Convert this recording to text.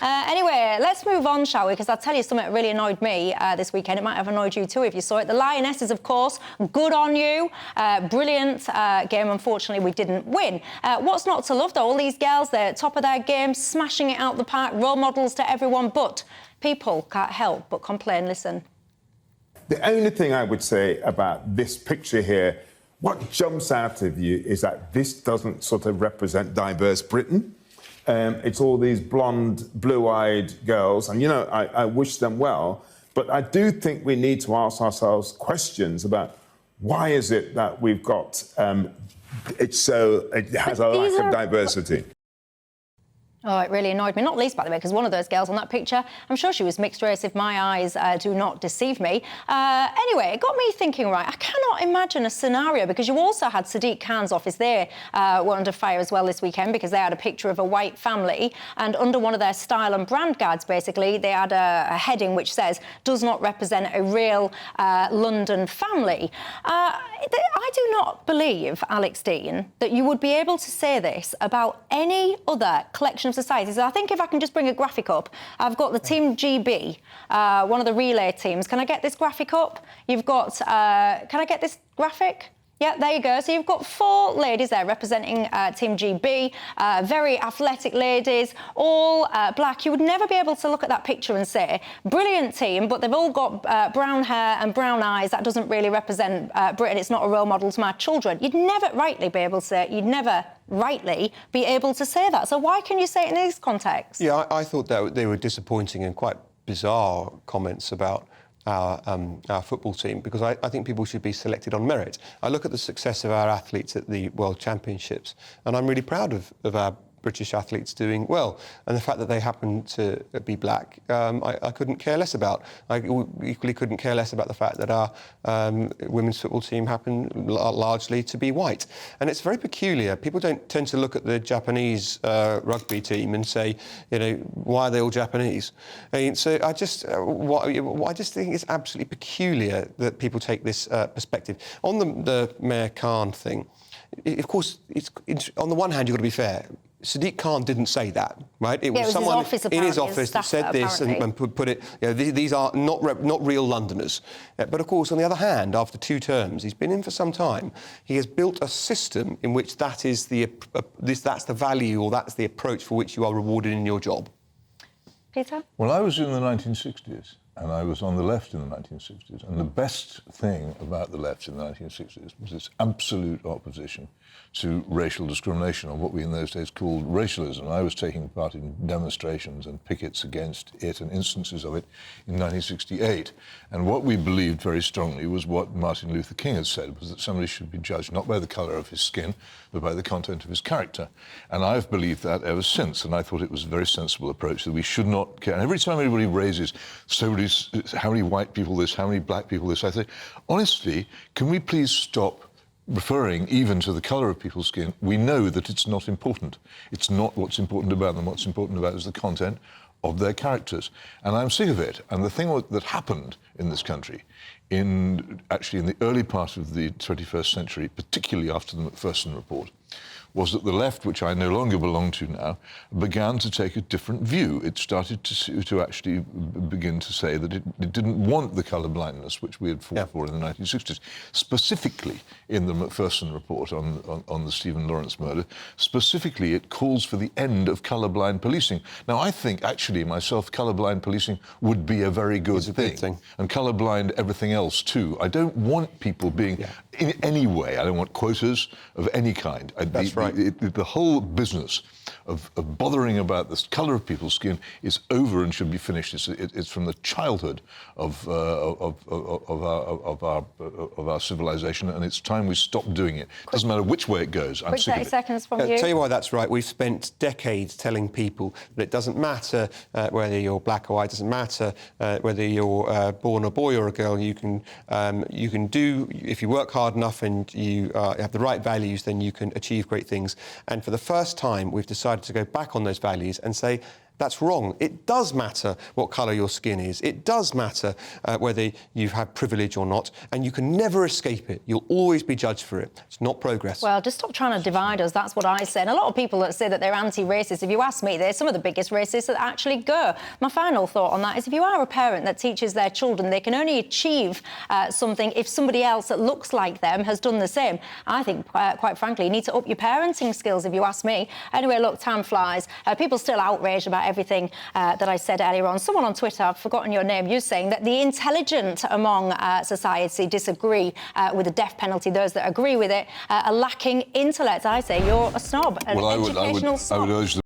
Anyway, let's move on, shall we? Because I'll tell you something that really annoyed me this weekend. It might have annoyed you too if you saw it. The Lionesses, of course, good on you. Brilliant game. Unfortunately, we didn't win. What's not to love, though? All these girls, they're at top of their game, smashing it out the park, role models to everyone, but people can't help but complain. Listen. The only thing I would say about this picture here, what jumps out of you is that this doesn't sort of represent diverse Britain. It's all these blonde, blue-eyed girls, and, you know, I wish them well, but I do think we need to ask ourselves questions about why is it that we've got, it has a lack of diversity. Oh, it really annoyed me, not least, by the way, because one of those girls on that picture, I'm sure she was mixed race if my eyes do not deceive me. Anyway, it got me thinking, right, I cannot imagine a scenario, because you also had Sadiq Khan's office there were under fire as well this weekend, because they had a picture of a white family, and under one of their style and brand guides, basically, they had a heading which says, does not represent a real London family. I do not believe, Alex Dean, that you would be able to say this about any other collection of societies. So I think if I can just bring a graphic up, I've got the Team GB, one of the relay teams. Can I get this graphic up? You've got, can I get this graphic? Yeah, there you go. So you've got 4 ladies there representing Team GB, very athletic ladies, all black. You would never be able to look at that picture and say, brilliant team, but they've all got brown hair and brown eyes. That doesn't really represent Britain. It's not a role model to my children. You'd never rightly be able to say that. So why can you say it in this context? Yeah, I thought that they were disappointing and quite bizarre comments about our football team, because I think people should be selected on merit. I look at the success of our athletes at the World Championships, and I'm really proud of our British athletes doing well, and the fact that they happen to be black, I couldn't care less about. I equally couldn't care less about the fact that our women's football team happen largely to be white. And it's very peculiar. People don't tend to look at the Japanese rugby team and say, you know, why are they all Japanese? I mean, so I just think it's absolutely peculiar that people take this perspective. On the Mayor Khan thing, of course, on the one hand, you've got to be fair. Sadiq Khan didn't say that, right? It was someone in his office that said this and put it. You know, these are not real Londoners. But of course, on the other hand, after 2 terms, he's been in for some time. He has built a system in which that is that's the value, or that's the approach for which you are rewarded in your job. Peter? Well, I was in the 1960s, and I was on the left in the 1960s, and the best thing about the left in the 1960s was its absolute opposition to racial discrimination, or what we in those days called racialism. I was taking part in demonstrations and pickets against it and instances of it in 1968. And what we believed very strongly was what Martin Luther King had said, was that somebody should be judged not by the colour of his skin, but by the content of his character. And I've believed that ever since, and I thought it was a very sensible approach, that we should not care. And every time anybody raises how many white people this, how many black people this, I say, honestly, can we please stop referring even to the colour of people's skin? We know that it's not important. It's not what's important about them. What's important about is the content of their characters. And I'm sick of it. And the thing that happened in this country, actually in the early part of the 21st century, particularly after the Macpherson report, was that the left, which I no longer belong to now, began to take a different view. It started to actually begin to say that it didn't want the colour blindness which we had fought for in the 1960s. Specifically, in the Macpherson report on the Stephen Lawrence murder, specifically it calls for the end of colourblind policing. Now, I think, actually, myself, colourblind policing would be a very good thing. And colourblind everything else, too. I don't want people being, in any way, I don't want quotas of any kind. That's right. The whole business of bothering about the colour of people's skin is over and should be finished. It's from the childhood of our civilization, and it's time we stop doing it. It doesn't matter which way it goes. I'm sick of it. 30 seconds from you. I'll tell you why that's right. We've spent decades telling people that it doesn't matter whether you're black or white. It doesn't matter whether you're born a boy or a girl. You can do, if you work hard enough and you have the right values, then you can achieve great things. And for the first time, we've decided to go back on those values and say That's wrong. It does matter what colour your skin is. It does matter whether you've had privilege or not, and you can never escape it. You'll always be judged for it. It's not progress. Well, just stop trying to divide us. That's what I say. And a lot of people that say that they're anti-racist, if you ask me, they're some of the biggest racists that actually go. My final thought on that is if you are a parent that teaches their children they can only achieve something if somebody else that looks like them has done the same, I think, quite frankly, you need to up your parenting skills, if you ask me. Anyway, look, time flies. People still outraged about everything that I said earlier on. Someone on Twitter, I've forgotten your name, you're saying that the intelligent among society disagree with the death penalty. Those that agree with it are lacking intellect. I say you're a snob, an educational snob. I would urge the